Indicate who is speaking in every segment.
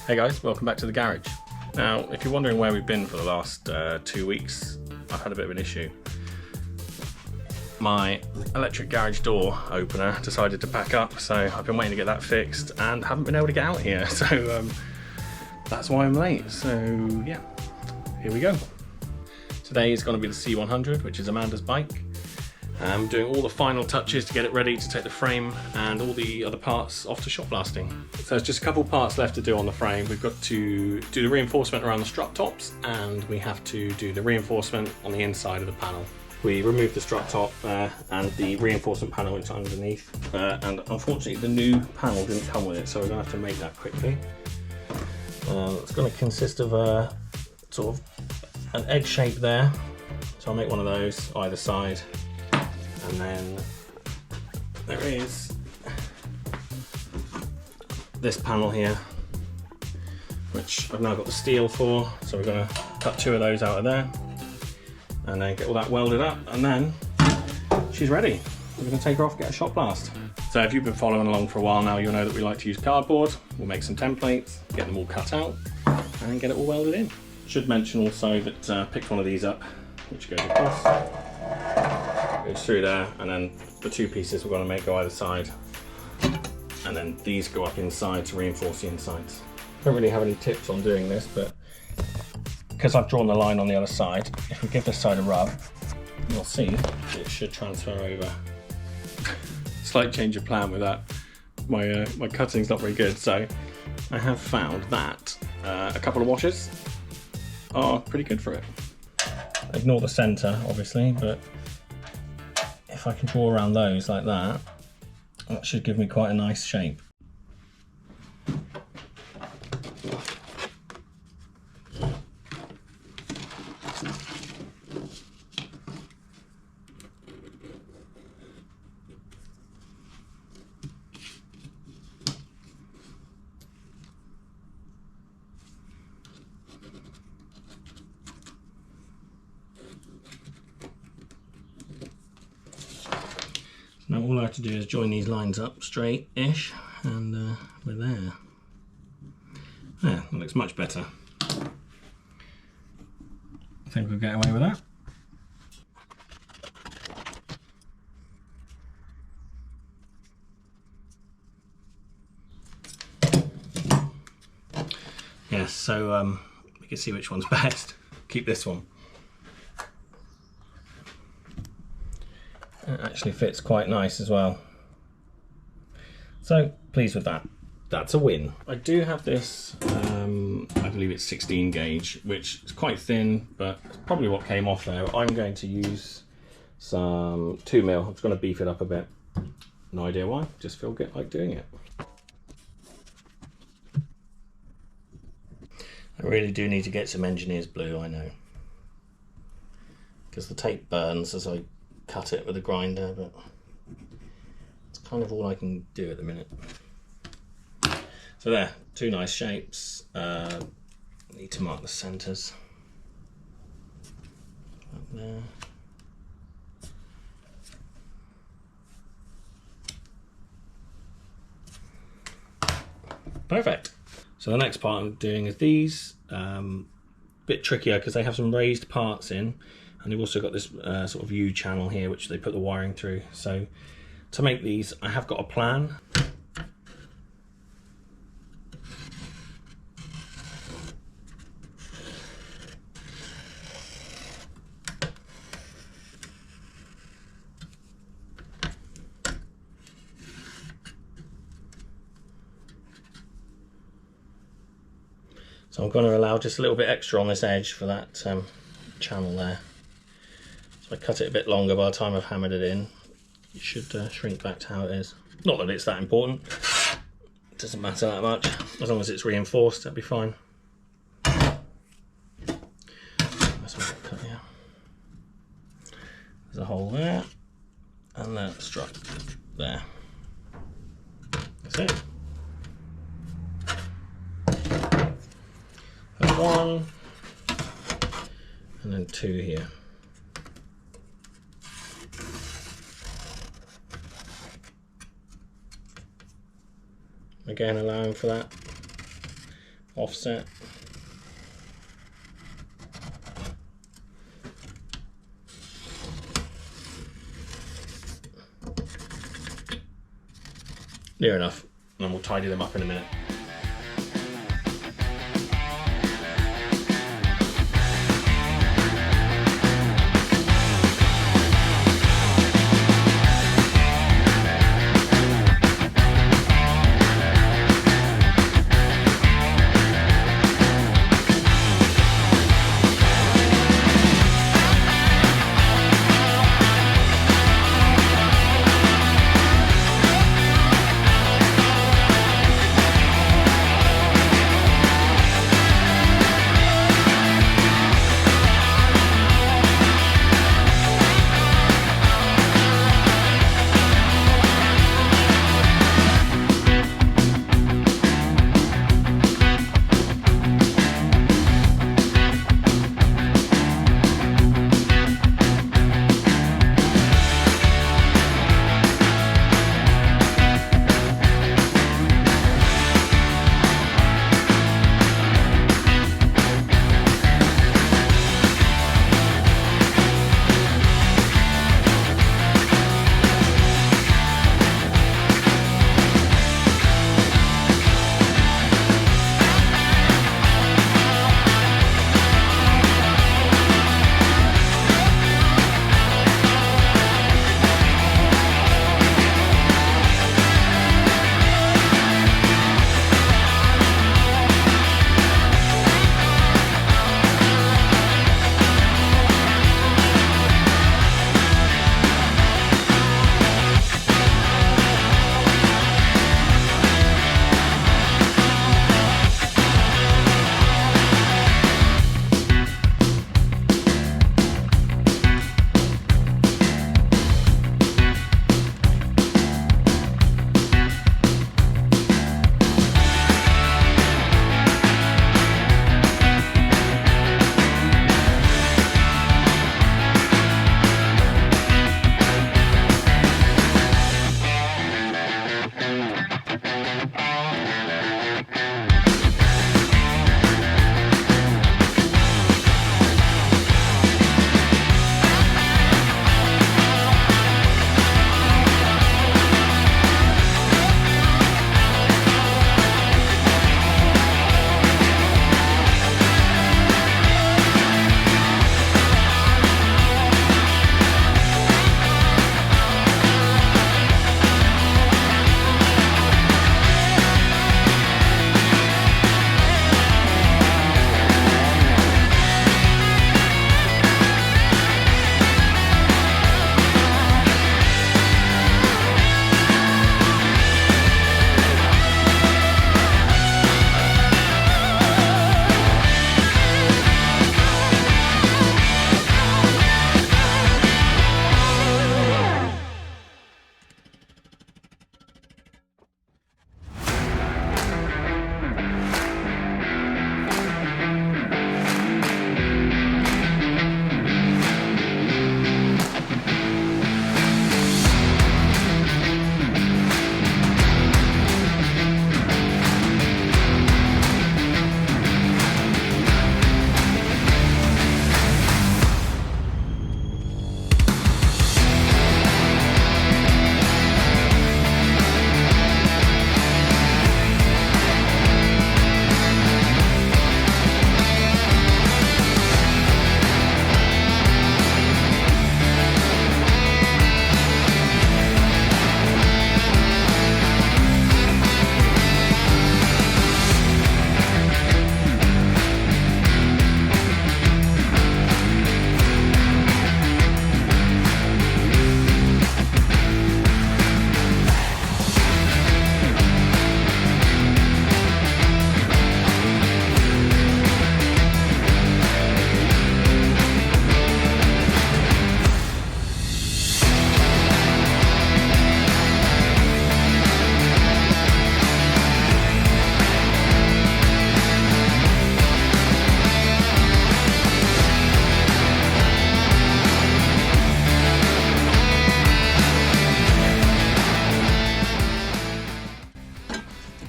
Speaker 1: Hey guys, welcome back to the garage. Now, if you're wondering where we've been for the last 2 weeks, I've had a bit of an issue. My electric garage door opener decided to pack up, so I've been waiting to get that fixed and haven't been able to get out here, so that's why I'm late. So yeah, here we go. Today is going to be the C100, which is Amanda's bike. I'm doing all the final touches to get it ready to take the frame and all the other parts off to shop blasting. So there's just a couple parts left to do on the frame. We've got to do the reinforcement around the strut tops, and we have to do the reinforcement on the inside of the panel. We removed the strut top and the reinforcement panel which is underneath, and unfortunately the new panel didn't come with it, so we're going to have to make that quickly. It's going to consist of a sort of an egg shape there, so I'll make one of those either side. And then there is this panel here, which I've now got the steel for, so we're going to cut 2 of those out of there and then get all that welded up, and then she's ready. We're going to take her off, get a shot blast. So if you've been following along for a while now, you'll know that we like to use cardboard. We'll make some templates, get them all cut out and get it all welded in. Should mention also that I picked one of these up, which goes across, goes through there, and then the 2 pieces we're going to make go either side, and then these go up inside to reinforce the insides. I don't really have any tips on doing this, but because I've drawn the line on the other side, if we give this side a rub, you'll see it should transfer over. Slight change of plan with that. My cutting's not very good, so I have found that a couple of washers are pretty good for it. Ignore the centre obviously, but if I can draw around those like that, that should give me quite a nice shape. Now all I have to do is join these lines up straight-ish, and we're there. Yeah, that looks much better. I think we'll get away with that. Yes, so we can see which one's best. Keep this one. It actually fits quite nice as well. So pleased with that. That's a win. I do have this, I believe it's 16 gauge, which is quite thin, but it's probably what came off there. I'm going to use some 2mm. I'm just going to beef it up a bit. No idea why, just feel like doing it. I really do need to get some engineer's blue, I know. Because the tape burns as I cut it with a grinder, but it's kind of all I can do at the minute. So there, 2 nice shapes. Need to mark the centres. Up there. Perfect. So the next part I'm doing is these. Bit trickier because they have some raised parts in. And they've also got this sort of U channel here, which they put the wiring through. So to make these, I have got a plan. So I'm going to allow just a little bit extra on this edge for that channel there. I cut it a bit longer. By the time I've hammered it in, it should shrink back to how it is. Not that it's that important, it doesn't matter that much, as long as it's reinforced, that'd be fine. That's what I've cut here. There's a hole there, and that strut there. That's it. There's 1, and then 2 here. Again, allowing for that offset. Near enough, and then we'll tidy them up in a minute.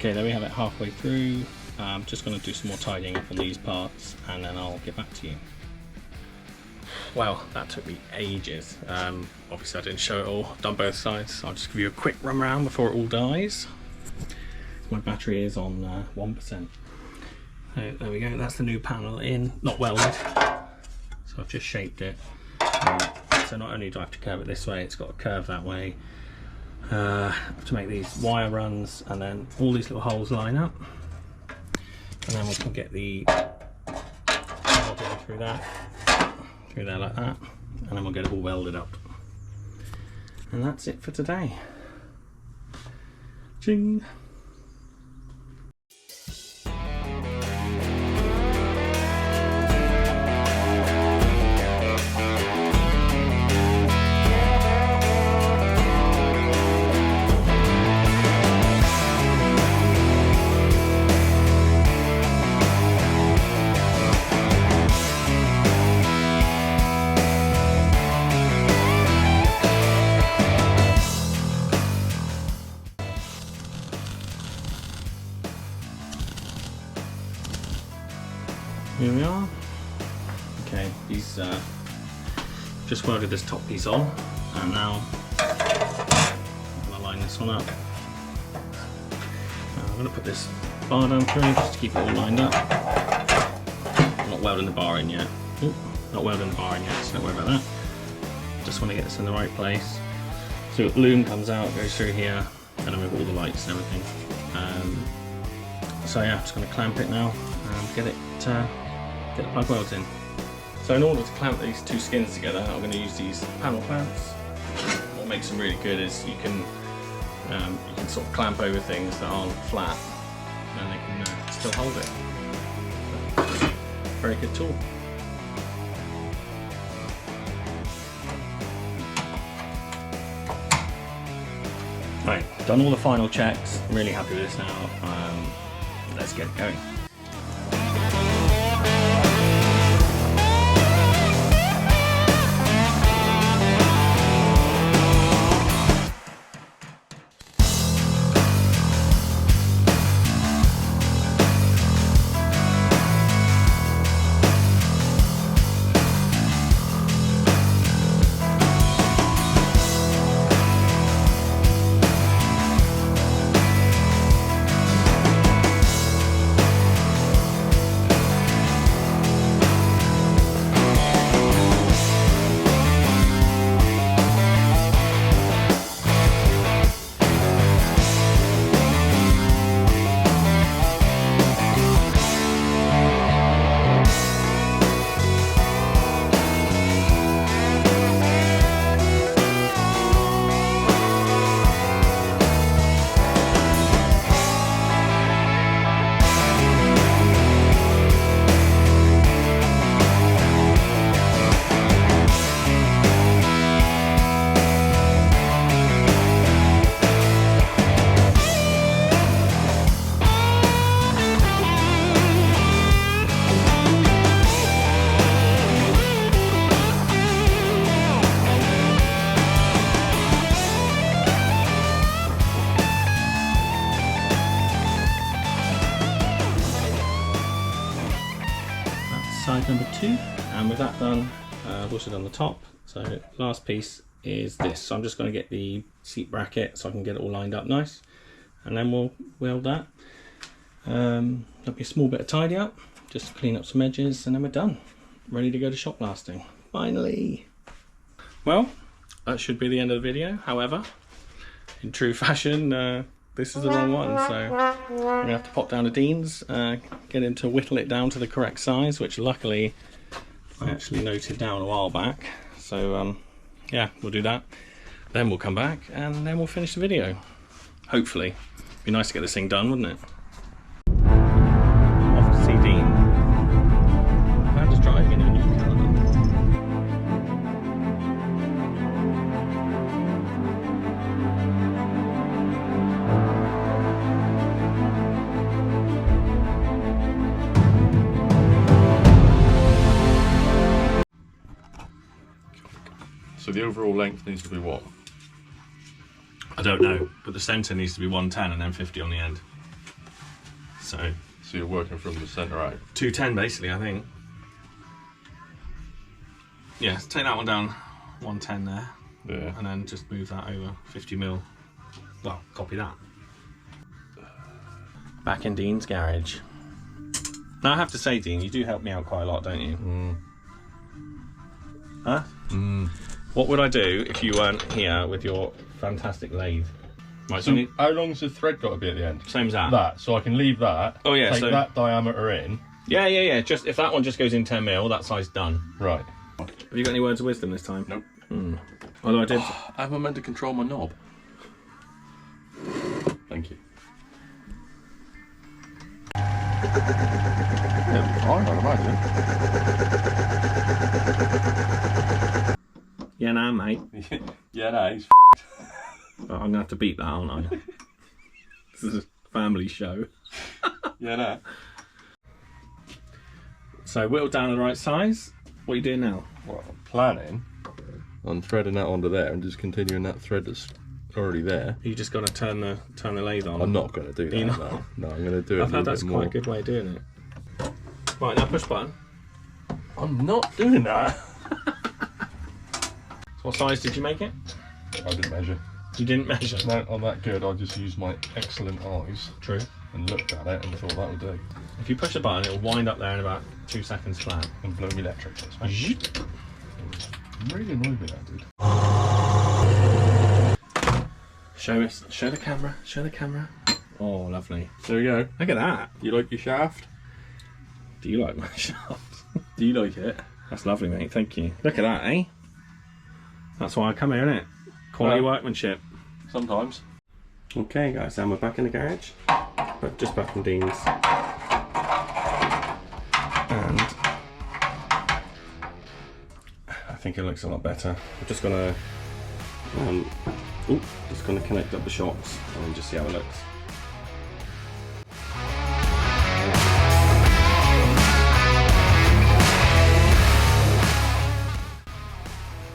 Speaker 1: Okay, there we have it halfway through. I'm just going to do some more tidying up on these parts and then I'll get back to you. Well, that took me ages. Obviously I didn't show it all, done both sides, so I'll just give you a quick run around before it all dies. My battery is on 1%. So there we go, that's the new panel in, not welded. So I've just shaped it. So not only do I have to curve it this way, it's got to curve that way. I have to make these wire runs and then all these little holes line up. And then we can get the module through there like that. And then we'll get it all welded up. And that's it for today. Ching! Here we are. Okay, these just welded this top piece on, and now I'm going to line this one up. I'm going to put this bar down through just to keep it all lined up. I'm not welding the bar in yet. Ooh, not welding the bar in yet, so don't worry about that. Just want to get this in the right place. So the loom comes out, goes through here, and then we've got all the lights and everything. So yeah, I'm just going to clamp it now and get the plug welds in. So in order to clamp these two skins together, I'm going to use these panel clamps. What makes them really good is you can sort of clamp over things that aren't flat, and they can still hold it. So, very good tool. Right, done all the final checks. I'm really happy with this now. Let's get it going. Side number 2, and with that done, I've also done the top. So last piece is this. So I'm just going to get the seat bracket so I can get it all lined up nice, and then we'll weld that. There'll be a small bit of tidy up, just to clean up some edges, and then we're done. Ready to go to shop blasting. Finally! Well, that should be the end of the video. However, in true fashion, this is the wrong one, so I'm going to have to pop down to Dean's, get him to whittle it down to the correct size, which luckily I actually noted down a while back. So yeah, we'll do that. Then we'll come back and then we'll finish the video. Hopefully. Be nice to get this thing done, wouldn't it? Off to see Dean. I'm just driving in a new car.
Speaker 2: So the overall length needs to be what?
Speaker 1: I don't know, but the centre needs to be 110 and then 50 on the end. So
Speaker 2: So you're working from the centre out.
Speaker 1: 210 basically, I think. Yeah, take that one down, 110 there.
Speaker 2: Yeah.
Speaker 1: And then just move that over 50mm. Well, copy that. Back in Dean's garage. Now I have to say, Dean, you do help me out quite a lot, don't you?
Speaker 2: Mm.
Speaker 1: Huh?
Speaker 2: Mm.
Speaker 1: What would I do if you weren't here with your fantastic lathe? Right,
Speaker 2: So how long's the thread got to be at the end?
Speaker 1: same as that.
Speaker 2: That, so I can leave that.
Speaker 1: Oh, yeah,
Speaker 2: Take
Speaker 1: so-
Speaker 2: that diameter in.
Speaker 1: Yeah. Just if that one just goes in 10mm, that size done.
Speaker 2: Right.
Speaker 1: Have you got any words of wisdom this time?
Speaker 2: Nope.
Speaker 1: Although I did.
Speaker 2: How am I meant to control my knob? Thank you. It'll be fine, I'd imagine.
Speaker 1: Yeah, nah, mate.
Speaker 2: Yeah, no, he's
Speaker 1: But I'm gonna have to beat that, aren't I? This is a family show.
Speaker 2: Yeah, no.
Speaker 1: So whittled down to the right size. What are you doing now?
Speaker 2: Well, I'm planning on threading that onto there and just continuing that thread that's already there.
Speaker 1: You just got to turn the lathe on.
Speaker 2: I'm not going to do that.
Speaker 1: You're not?
Speaker 2: No, I'm going to do it
Speaker 1: I've
Speaker 2: a
Speaker 1: heard
Speaker 2: little
Speaker 1: that's
Speaker 2: bit
Speaker 1: quite
Speaker 2: more.
Speaker 1: a good way of doing it. Right, now push button.
Speaker 2: I'm not doing that.
Speaker 1: What size did you make it?
Speaker 2: I didn't measure.
Speaker 1: You didn't measure.
Speaker 2: No, I'm that good. I just used my excellent eyes
Speaker 1: True.
Speaker 2: and looked at it and thought that would do.
Speaker 1: If you push the button, it'll wind up there in about 2 seconds flat.
Speaker 2: And blow me electric. That's fine. Really annoyed me that did.
Speaker 1: Show the camera. Show the camera. Oh, lovely.
Speaker 2: There we go.
Speaker 1: Look at that.
Speaker 2: You like your shaft?
Speaker 1: Do you like my shaft?
Speaker 2: Do you like it?
Speaker 1: That's lovely, mate. Thank you. Look at that, eh? That's why I come here, innit? Quality workmanship.
Speaker 2: Sometimes.
Speaker 1: Okay, guys, then we're back in the garage, but just back from Dean's. And I think it looks a lot better. I'm just gonna, connect up the shocks and just see how it looks.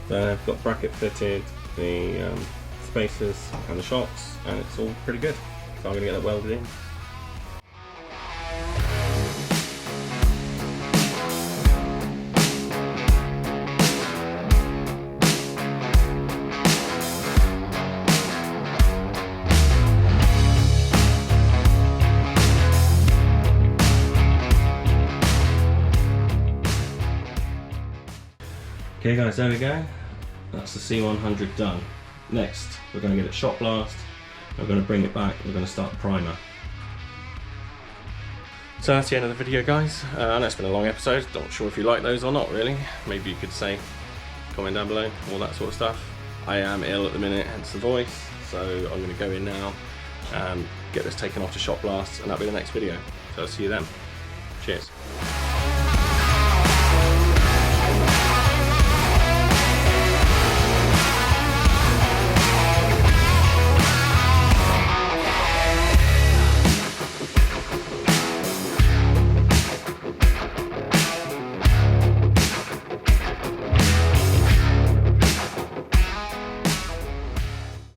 Speaker 1: Then I've got bracket fitted, the spacers and the shocks, and it's all pretty good. So I'm going to get that welded in. Okay guys, there we go. That's the C100 done. Next, we're going to get it shot blast. We're going to bring it back. We're going to start the primer. So that's the end of the video, guys. I know it's been a long episode. Not sure if you like those or not, really. Maybe you could say, comment down below, all that sort of stuff. I am ill at the minute, hence the voice. So I'm going to go in now and get this taken off to shot blast, and that'll be the next video. So I'll see you then. Cheers.